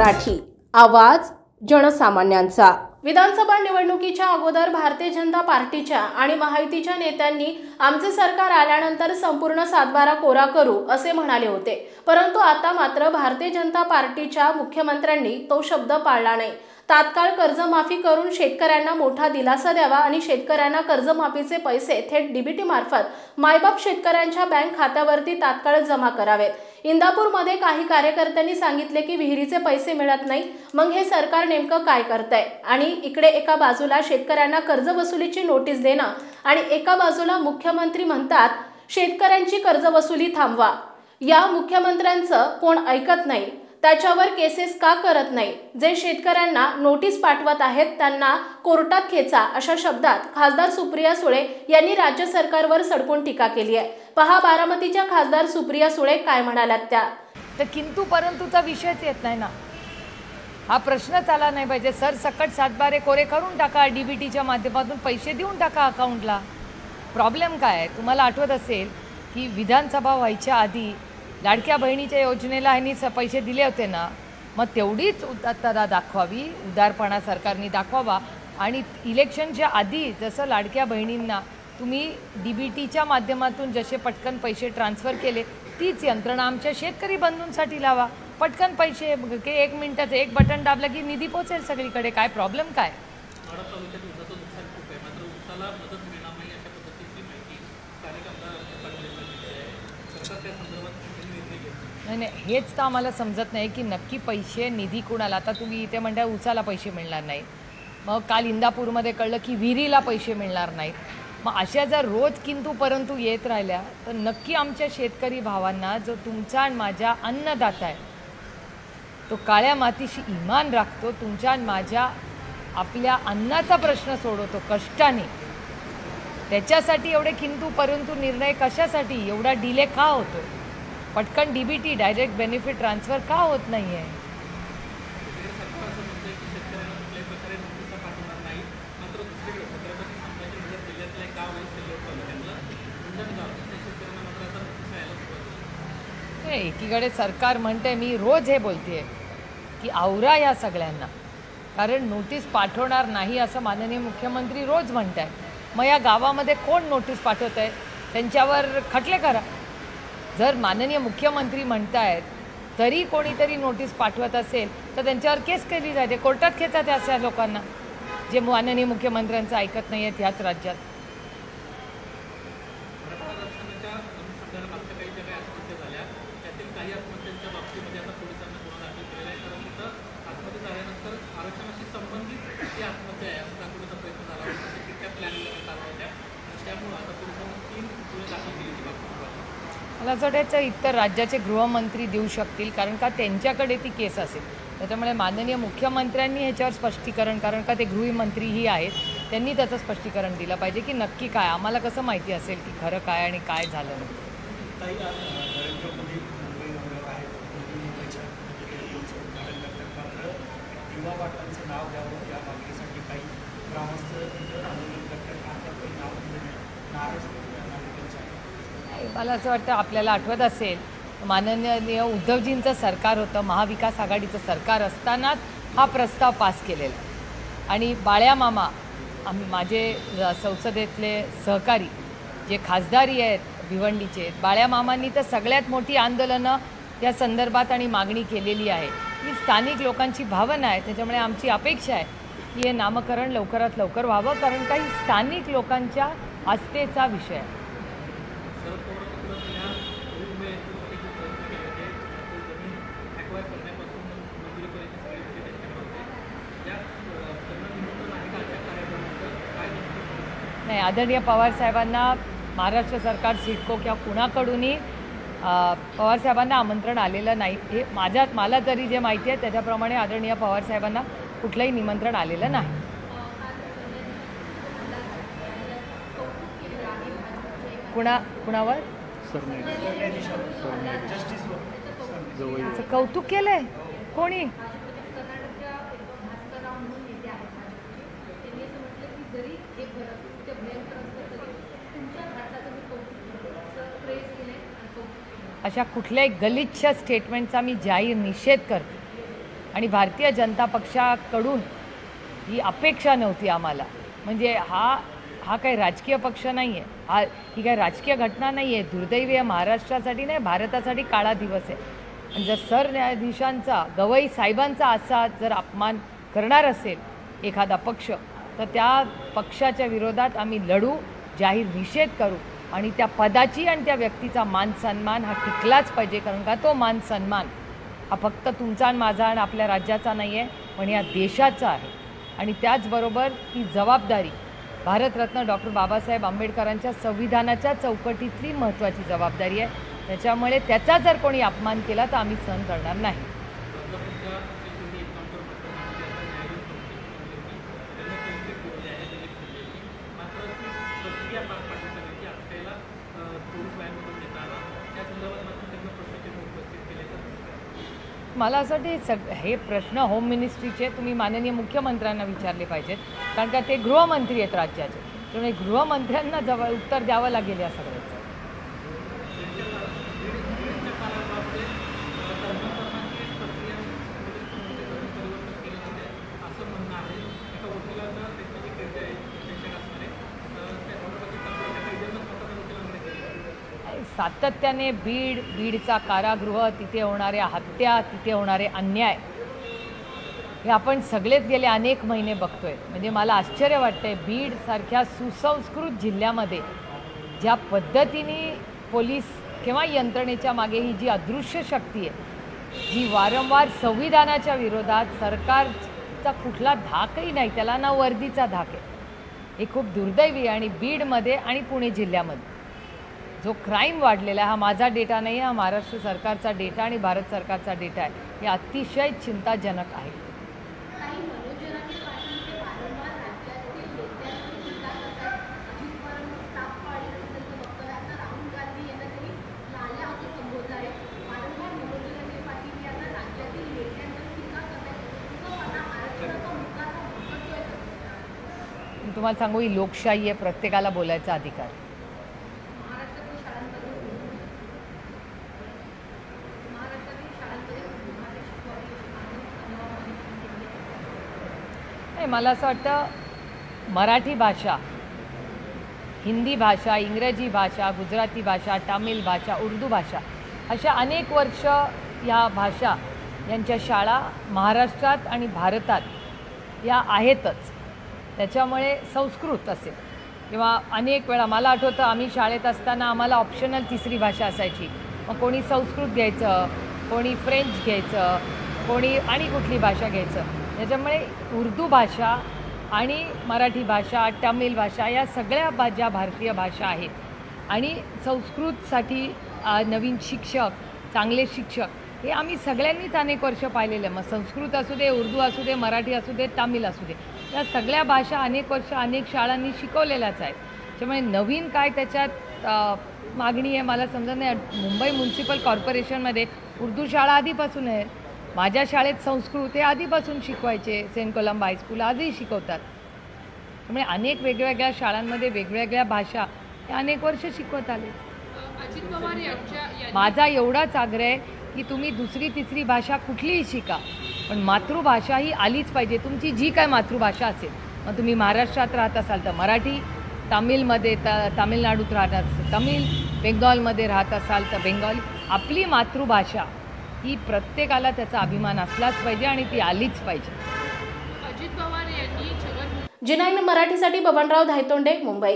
मराठी, आवाज जनसामान्यांचा। विधानसभा निवडणुकीच्या अगोदर भारतीय जनता पार्टीच्या आणि महायुतीच्या नेत्यांनी आमचे सरकार आल्यानंतर संपूर्ण सातबारा कोरा करू असे म्हणाले होते, परंतु आता मात्र भारतीय जनता पार्टीच्या मुख्यमंत्र्यांनी तो शब्द पाळला नाही। तात्काळ कर्जमाफी करून शेतकऱ्यांना मोठा दिलासा द्यावा आणि शेतकऱ्यांना कर्जमाफीचे पैसे थेट डीबीटी मार्फत मायबाप शेतकऱ्यांच्या बँक खात्यावरती तात्काळ जमा करावेत। इंदापूरमध्ये काही कार्यकर्त्यांनी सांगितले की विहिरीचे पैसे मिळत नाही, मग हे सरकार नेमकं काय करतंय? आणि इकडे एका बाजूला शेतकऱ्यांना कर्जवसुलीची नोटीस देणं आणि एका बाजूला मुख्यमंत्री म्हणतात शेतकऱ्यांची कर्जवसुली थांबवा। या मुख्यमंत्र्यांचं कोण ऐकत नाही, त्याच्यावर केसेस का करत नाही? जे शेतकऱ्यांना नोटीस पाठवत आहेत त्यांना कोर्टात खेचा, अशा शब्दात खासदार सुप्रिया सुळे यांनी राज्य सरकारवर सडकून टीका केली आहे। पहा बारामतीच्या खासदार सुप्रिया सुळे काय म्हणाल्यात त्या। तर किंतु परंतुचा विषयच येत नाही ना, हा प्रश्नच आला नाही पाहिजे। सरसकट सातबारे कोरे करून टाका, डीबीटीच्या माध्यमातून पैसे देऊन टाका अकाउंटला। प्रॉब्लेम काय आहे? तुम्हाला आठवत असेल की विधानसभा व्हायच्या आधी लाडक्या बहिणीच्या योजनेला ह्यांनी पैसे दिले होते ना, मग तेवढीच उदारता दाखवावी, उदारपणा सरकारने दाखवावा। आणि इलेक्शनच्या आधी जसं लाडक्या बहिणींना तुम्ही डीबीटीच्या माध्यमातून जसे पटकन पैसे ट्रान्सफर केले, तीच यंत्रणा आमच्या शेतकरी बंधूंसाठी लावा। पटकन पैसे, एक मिनिटाचं एक बटन दाबलं की निधी पोचेल सगळीकडे। काय प्रॉब्लेम काय? नाही, हेच तर आम्हाला समजत नाही की नक्की पैसे निधी कुणाला। आता तुम्ही इथे म्हणता उसाला पैसे मिळणार नाही, मग काल इंदापूरमध्ये कळलं की विहिरीला पैसे मिळणार नाहीत। मग अशा जर रोज किंतु परंतु येत राहिल्या तर नक्की आमच्या शेतकरी भावांना, जो तुमचा आणि माझा अन्नदाता आहे, तो काळ्या मातीशी इमान राखतो, तुमच्या आणि माझ्या आपल्या अन्नाचा प्रश्न सोडवतो कष्टाने, त्याच्यासाठी एवढे किंतु परंतु निर्णय कशासाठी? एवढा डिले का होतो? पटकन डीबीटी डायरेक्ट बेनिफिट ट्रान्सफर का होत नाही आहे? एकीकडे सरकार म्हणते, मी रोज हे बोलते की आवरा या सगळ्यांना, कारण नोटीस पाठवणार नाही असं माननीय मुख्यमंत्री रोज म्हणत आहेत। मग या गावामध्ये कोण नोटीस पाठवत आहे? त्यांच्यावर खटले करा। जर माननीय मुख्यमंत्री म्हणतायत तरी कोणीतरी नोटीस पाठवत असेल तर त्यांच्यावर केस केली जाते, कोर्टात खेचा त्या अशा लोकांना जे माननीय मुख्यमंत्र्यांचं ऐकत नाही आहेत ह्याच राज्यात। मला असं वाटायचं इतर राज्याचे गृहमंत्री देऊ शकतील, कारण का त्यांच्याकडे ती केस असेल। त्याच्यामुळे माननीय मुख्यमंत्र्यांनी ह्याच्यावर स्पष्टीकरण, कारण का ते गृहमंत्रीही आहेत, त्यांनी त्याचं स्पष्टीकरण दिलं पाहिजे की नक्की काय। आम्हाला कसं माहिती असेल की खरं काय आणि काय झालं नाही? मला असं वाटतं आपल्याला आठवत असेल माननीय उद्धवजींचं सरकार होतं, महाविकास आघाडीचं सरकार असतानाच हा प्रस्ताव पास केलेला। आणि बाळ्या मामा, माझे संसदेतले सहकारी जे खासदारी आहेत भिवंडीचे, बाळ्या मामांनी तर सगळ्यात मोठी आंदोलनं या संदर्भात आणि मागणी केलेली आहे। ही स्थानिक लोकांची भावना आहे, त्याच्यामुळे आमची अपेक्षा आहे की हे नामकरण लवकरात लवकर व्हावं, कारण काही स्थानिक लोकांच्या आस्थेचा विषय आहे। नाही, आदरणीय पवार साहेबांना महाराष्ट्र सरकार, सिडको किंवा कुणाकडूनही पवार साहेबांना आमंत्रण आलेलं नाही। हे मला तरी जे माहिती आहे त्याच्याप्रमाणे आदरणीय पवार साहेबांना कुठलंही निमंत्रण आलेलं नाही। कुणावर कौतुक केलंय? कोणी? अशा कुठल्याही गलिच्छ स्टेटमेंटचा मी जाहीर निषेध करते। आणि भारतीय जनता पक्षाकडून ही अपेक्षा नव्हती आम्हाला. म्हणजे हा काही राजकीय पक्ष नाही आहे, ही काही राजकीय घटना नाही आहे. दुर्दैवी आहे महाराष्ट्रासाठी नाही, भारतासाठी काळा दिवस आहे. आणि जर सरन्यायाधीशांचा, गवई साहेबांचा असा जर अपमान करणार असेल एखादा पक्ष, तर त्या पक्षाच्या विरोधात आम्ही लढू, जाहीर निषेध करू. आणि त्या पदाची आणि त्या व्यक्तीचा मान सन्मान हा टिकलाच पाहिजे. कारण का तो मान सन्मान हा फक्त तुमचा आणि माझा आणि आपल्या राज्याचा नाही आहे, पण या देशाचा आहे. आणि त्याचबरोबर ती जबाबदारी भारतरत्न डॉक्टर बाबासाहेब आंबेडकरांच्या संविधानाच्या चौकटीतली महत्त्वाची जबाबदारी आहे. त्याच्यामुळे त्याचा जर कोणी अपमान केला तर आम्ही सहन करणार नाही. मला असं वाटतं हे प्रश्न होम मिनिस्ट्रीचे तुम्ही माननीय मुख्यमंत्र्यांना विचारले पाहिजेत. कारण का ते गृहमंत्री आहेत राज्याचे, त्यामुळे गृहमंत्र्यांना उत्तर द्यावं लागेल या सगळ्याचं. सातत्याने बीडचा कारागृह, तिथे होणाऱ्या हत्या, तिथे होणारे अन्याय हे आपण सगळेच गेले अनेक महिने बघतोय. म्हणजे मला आश्चर्य वाटतंय, बीडसारख्या सुसंस्कृत जिल्ह्यामध्ये ज्या पद्धतीने पोलीस किंवा यंत्रणेच्या मागे ही जी अदृश्य शक्ती आहे, जी वारंवार संविधानाच्या विरोधात, सरकारचा कुठला धाकही नाही, त्याला ना वर्दीचा धाक आहे, हे खूप दुर्दैवी आहे. आणि बीडमध्ये आणि पुणे जिल्ह्यामध्ये जो क्राईम वाढलेला आहे, हा माझा डेटा नाही आहे, हा महाराष्ट्र सरकारचा डेटा आणि भारत सरकारचा डेटा आहे. हे अतिशय चिंताजनक आहे. मी तुम्हाला सांगू, ही लोकशाही आहे, प्रत्येकाला बोलायचा अधिकार. मला असं वाटतं मराठी भाषा, हिंदी भाषा, इंग्रजी भाषा, गुजराती भाषा, तामिळ भाषा, उर्दू भाषा, अशा अनेक वर्ष या भाषा यांच्या शाळा महाराष्ट्रात आणि भारतात या आहेतच. त्याच्यामुळे संस्कृत असेल किंवा अनेक वेळा मला आठवतं आम्ही शाळेत असताना आम्हाला ऑप्शनल तिसरी भाषा असायची. मग कोणी संस्कृत घ्यायचं, कोणी फ्रेंच घ्यायचं, कोणी आणि कुठली भाषा घ्यायचं. त्याच्यामुळे उर्दू भाषा आणि मराठी भाषा, तामिळ भाषा या सगळ्या ज्या भारतीय भाषा आहेत, आणि संस्कृतसाठी नवीन शिक्षक, चांगले शिक्षक हे आम्ही सगळ्यांनीच अनेक वर्ष पाहिलेलं आहे. मग संस्कृत असू दे, उर्दू असू दे, मराठी असू दे, तामिळ असू दे, या सगळ्या भाषा अनेक वर्ष अनेक शाळांनी शिकवलेल्याच आहेत. त्यामुळे नवीन काय त्याच्यात मागणी आहे मला समजत नाही. मुंबई म्युन्सिपल कॉर्पोरेशनमध्ये उर्दू शाळा आधीपासून आहे. माझ्या शाळेत संस्कृत हे आधीपासून शिकवायचे, सेंट कोलंबा हायस्कूल आजही शिकवतात. त्यामुळे अनेक वेगवेगळ्या शाळांमध्ये वेगवेगळ्या भाषा हे अनेक वर्ष शिकवत आले. माझा एवढाच आग्रह आहे की तुम्ही दुसरी तिसरी भाषा कुठलीही शिका, पण मातृभाषा ही आलीच पाहिजे. तुमची जी काय मातृभाषा असेल, मग तुम्ही महाराष्ट्रात राहत असाल तर मराठी, तामिळमध्ये तामिळनाडूत राहत असाल तामिळ, बेंगॉलमध्ये राहत असाल तर बेंगॉली. आपली मातृभाषा ही प्रत्येकाला त्याचा अभिमान असलाच पाहिजे आणि ती आलीच पाहिजे. जी9 मराठीसाठी बबनराव धायतोंडे, मुंबई.